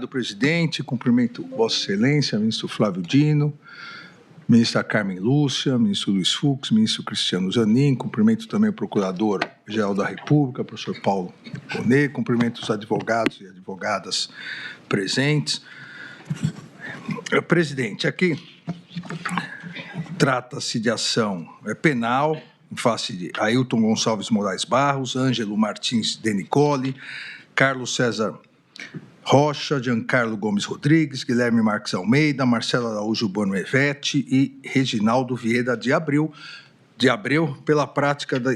presidente. Cumprimento Vossa Excelência, ministro Flávio Dino, ministra Carmen Lúcia, ministro Luiz Fux, ministro Cristiano Zanin. Cumprimento também o Procurador-Geral da República, professor Paulo Bonet. Cumprimento os advogados e advogadas presentes. Presidente, aqui trata-se de ação penal em face de Ailton Gonçalves Moraes Barros, Ângelo Martins de Nicoli, Carlos César Rocha, Giancarlo Gomes Rodrigues, Guilherme Marques Almeida, Marcelo Araújo Bueno Evete e Reginaldo Vieira de Abreu, pela prática da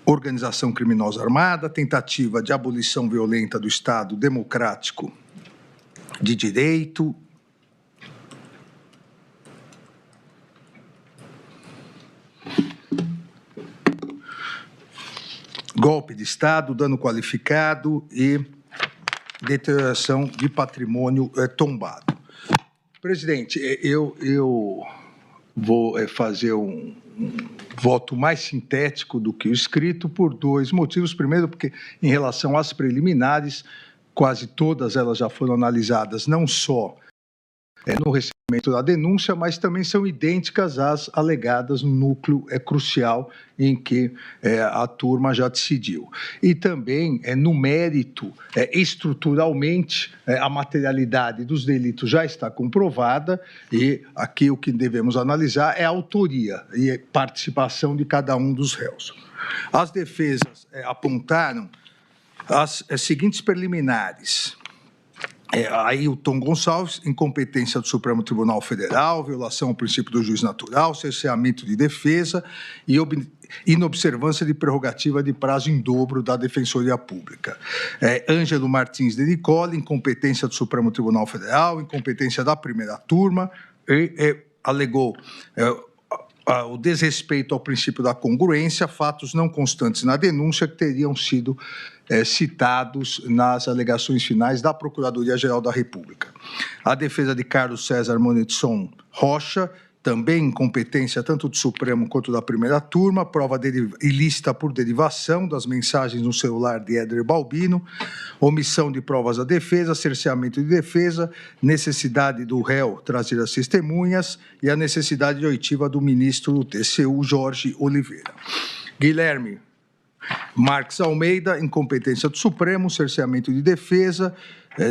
organização criminosa armada, tentativa de abolição violenta do Estado Democrático de Direito, golpe de Estado, dano qualificado e deterioração de patrimônio tombado. Presidente, eu vou fazer um voto mais sintético do que o escrito por dois motivos. Primeiro, porque em relação às preliminares, quase todas elas já foram analisadas, não só no recebimento da denúncia, mas também são idênticas às alegadas no núcleo crucial em que a turma já decidiu. E também, no mérito, estruturalmente, a materialidade dos delitos já está comprovada e aqui o que devemos analisar é a autoria e a participação de cada um dos réus. As defesas apontaram as seguintes preliminares. Ailton Gonçalves, incompetência do Supremo Tribunal Federal, violação ao princípio do juiz natural, cerceamento de defesa e inobservância de prerrogativa de prazo em dobro da Defensoria Pública. Ângelo Martins de Nicoli, incompetência do Supremo Tribunal Federal, incompetência da primeira turma, alegou o desrespeito ao princípio da congruência, fatos não constantes na denúncia que teriam sido citados nas alegações finais da Procuradoria-Geral da República. A defesa de Carlos César Monetson Rocha, também incompetência tanto do Supremo quanto da primeira turma, prova ilícita por derivação das mensagens no celular de Éder Balbino, omissão de provas da defesa, cerceamento de defesa, necessidade do réu trazer as testemunhas e a necessidade de oitiva do ministro do TCU, Jorge Oliveira. Guilherme Marques Almeida, incompetência do Supremo, cerceamento de defesa,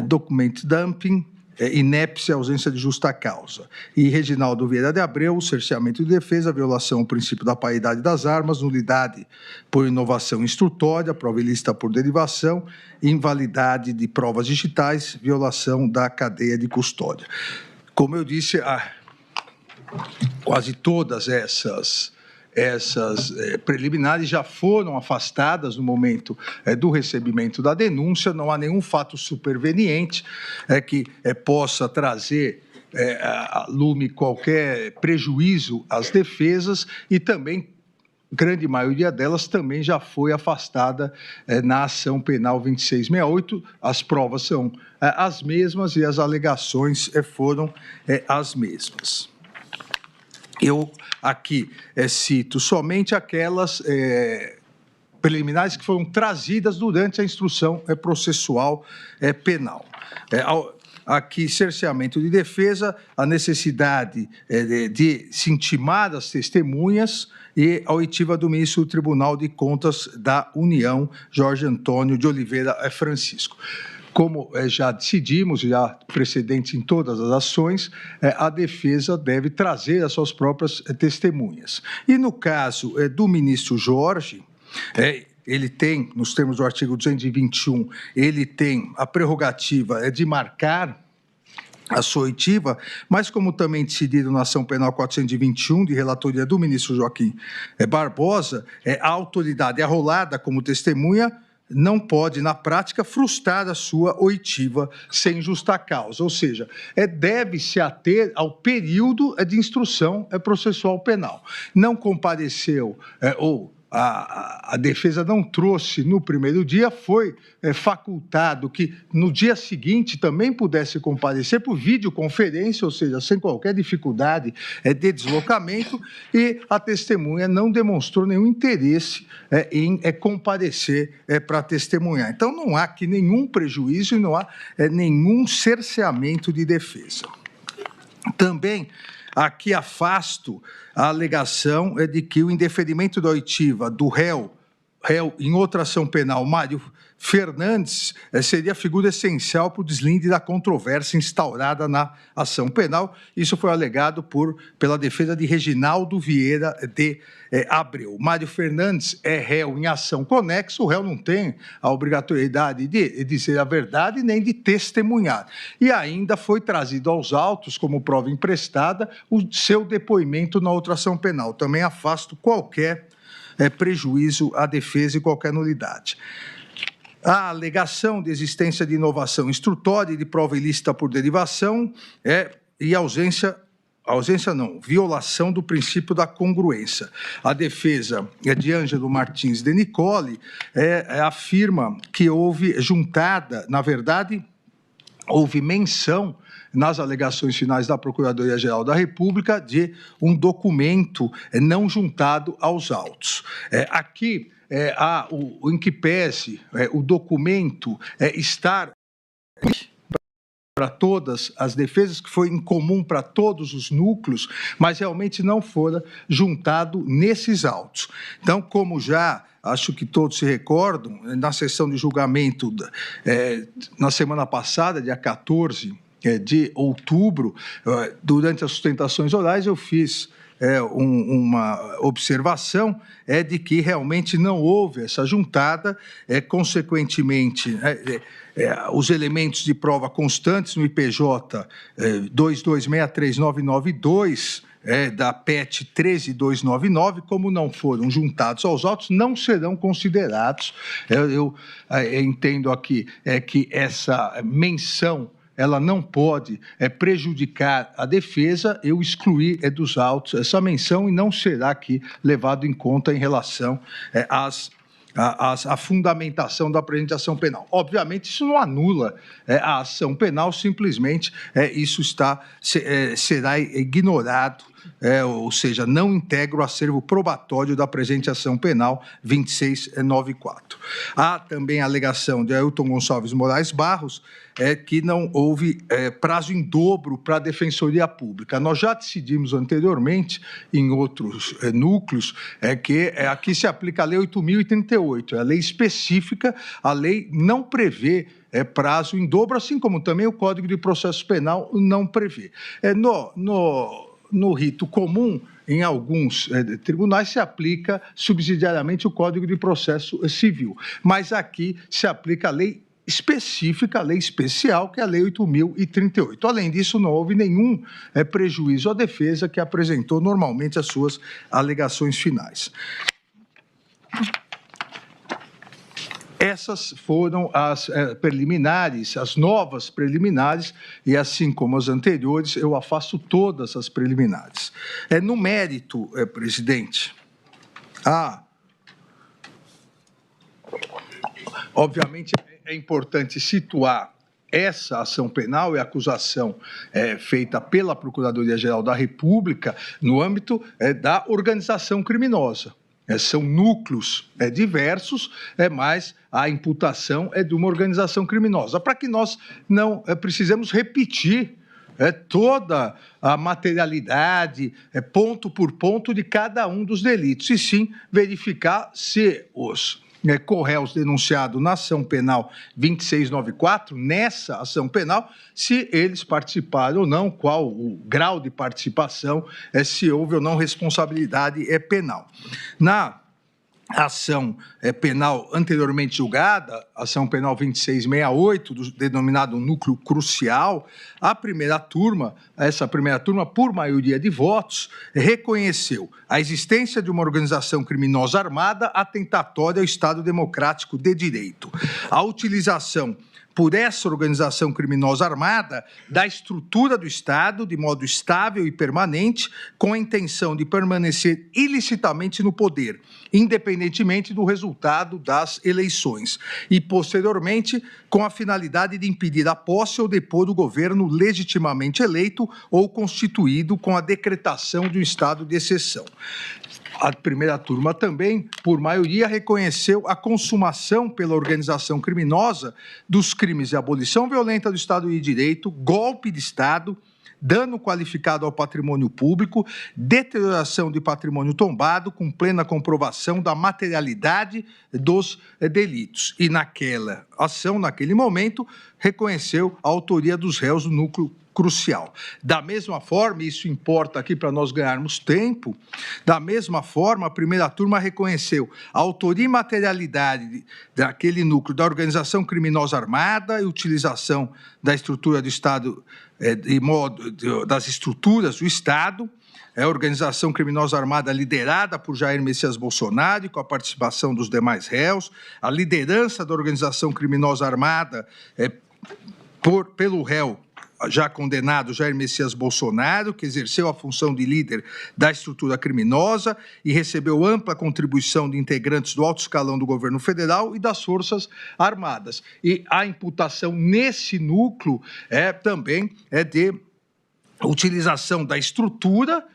document dumping, inépcia, ausência de justa causa. E Reginaldo Vieira de Abreu, cerceamento de defesa, violação ao princípio da paridade das armas, nulidade por inovação instrutória, prova ilícita por derivação, invalidade de provas digitais, violação da cadeia de custódia. Como eu disse, quase todas essas preliminares já foram afastadas no momento do recebimento da denúncia. Não há nenhum fato superveniente que possa trazer a lume qualquer prejuízo às defesas e também grande maioria delas também já foi afastada na ação penal 2668. As provas são as mesmas e as alegações foram as mesmas. Eu aqui cito somente aquelas preliminares que foram trazidas durante a instrução processual penal. Aqui, cerceamento de defesa, a necessidade de se intimar as testemunhas e a oitiva do ministro do Tribunal de Contas da União, Jorge Antônio de Oliveira Francisco. Como já decidimos, já precedentes em todas as ações, a defesa deve trazer as suas próprias testemunhas. E no caso do ministro Jorge, ele tem, nos termos do artigo 221, ele tem a prerrogativa de marcar a sua oitiva, mas como também decidido na ação penal 421, de relatoria do ministro Joaquim Barbosa, a autoridade arrolada como testemunha não pode, na prática, frustrar a sua oitiva sem justa causa, ou seja, deve se ater ao período de instrução processual penal. Não compareceu ou a defesa não trouxe no primeiro dia, foi facultado que no dia seguinte também pudesse comparecer por videoconferência, ou seja, sem qualquer dificuldade de deslocamento, e a testemunha não demonstrou nenhum interesse em comparecer para testemunhar. Então, não há aqui nenhum prejuízo e não há nenhum cerceamento de defesa. Também aqui afasto a alegação de que o indeferimento da oitiva do réu em outra ação penal, Mário Fernandes, seria a figura essencial para o deslinde da controvérsia instaurada na ação penal. Isso foi alegado pela defesa de Reginaldo Vieira de Abreu. Mário Fernandes é réu em ação conexa, o réu não tem a obrigatoriedade de dizer a verdade nem de testemunhar. E ainda foi trazido aos autos, como prova emprestada, o seu depoimento na outra ação penal. Também afasto qualquer prejuízo à defesa e qualquer nulidade. A alegação de existência de inovação instrutória e de prova ilícita por derivação e violação do princípio da congruência. A defesa de Ângelo Martins de Nicole afirma que houve juntada, na verdade, houve menção nas alegações finais da Procuradoria-Geral da República de um documento não juntado aos autos. Aqui, em que pese o documento estar para todas as defesas, que foi em comum para todos os núcleos, mas realmente não fora juntado nesses autos. Então, como já acho que todos se recordam, na sessão de julgamento na semana passada, dia 14 de outubro, durante as sustentações orais, eu fiz uma observação de que realmente não houve essa juntada, consequentemente, os elementos de prova constantes no IPJ 22639992, da PET 13299, como não foram juntados aos autos, não serão considerados. Eu entendo aqui que essa menção ela não pode prejudicar a defesa, eu excluí dos autos essa menção e não será aqui levado em conta em relação à fundamentação da apresentação penal. Obviamente, isso não anula a ação penal, simplesmente isso será ignorado, ou seja, não integra o acervo probatório da presente ação penal 2694. Há também a alegação de Ailton Gonçalves Moraes Barros, que não houve prazo em dobro para a Defensoria Pública. Nós já decidimos anteriormente, em outros núcleos, que aqui se aplica a Lei 8.038, é a lei específica, a lei não prevê prazo em dobro, assim como também o Código de Processo Penal não prevê. No rito comum, em alguns tribunais, se aplica subsidiariamente o Código de Processo Civil, mas aqui se aplica a lei específica, a lei especial, que é a Lei 8.038. Além disso, não houve nenhum prejuízo à defesa, que apresentou normalmente as suas alegações finais. Essas foram as preliminares, as novas preliminares, e assim como as anteriores, eu afasto todas as preliminares. No mérito, presidente, obviamente é importante situar essa ação penal e acusação feita pela Procuradoria-Geral da República no âmbito da organização criminosa. São núcleos diversos, mas a imputação é de uma organização criminosa, para que nós não precisemos repetir toda a materialidade, ponto por ponto, de cada um dos delitos, e sim verificar se os corréus denunciados na ação penal 2694, nessa ação penal, se eles participaram ou não, qual o grau de participação, se houve ou não responsabilidade penal. Na ação penal anteriormente julgada, ação penal 2668, denominado núcleo crucial, essa primeira turma, por maioria de votos, reconheceu a existência de uma organização criminosa armada atentatória ao Estado Democrático de Direito, a utilização por essa organização criminosa armada da estrutura do Estado de modo estável e permanente, com a intenção de permanecer ilicitamente no poder, independentemente do resultado das eleições, e, posteriormente, com a finalidade de impedir a posse ou depor do governo legitimamente eleito ou constituído com a decretação de um estado de exceção. A primeira turma também, por maioria, reconheceu a consumação pela organização criminosa dos crimes de abolição violenta do Estado de Direito, golpe de Estado, dano qualificado ao patrimônio público, deterioração de patrimônio tombado, com plena comprovação da materialidade dos delitos. E naquela ação, naquele momento, reconheceu a autoria dos réus do núcleo crucial. Da mesma forma, isso importa aqui para nós ganharmos tempo, da mesma forma, a primeira turma reconheceu a autoria e materialidade daquele núcleo da organização criminosa armada e utilização da estrutura do Estado, das estruturas do Estado, a organização criminosa armada liderada por Jair Messias Bolsonaro e com a participação dos demais réus, a liderança da organização criminosa armada pelo réu já condenado Jair Messias Bolsonaro, que exerceu a função de líder da estrutura criminosa e recebeu ampla contribuição de integrantes do alto escalão do governo federal e das Forças Armadas. E a imputação nesse núcleo também é de utilização da estrutura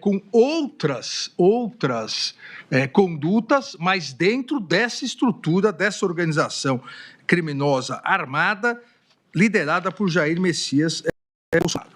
com outras condutas, mas dentro dessa estrutura, dessa organização criminosa armada, liderada por Jair Messias Bolsonaro.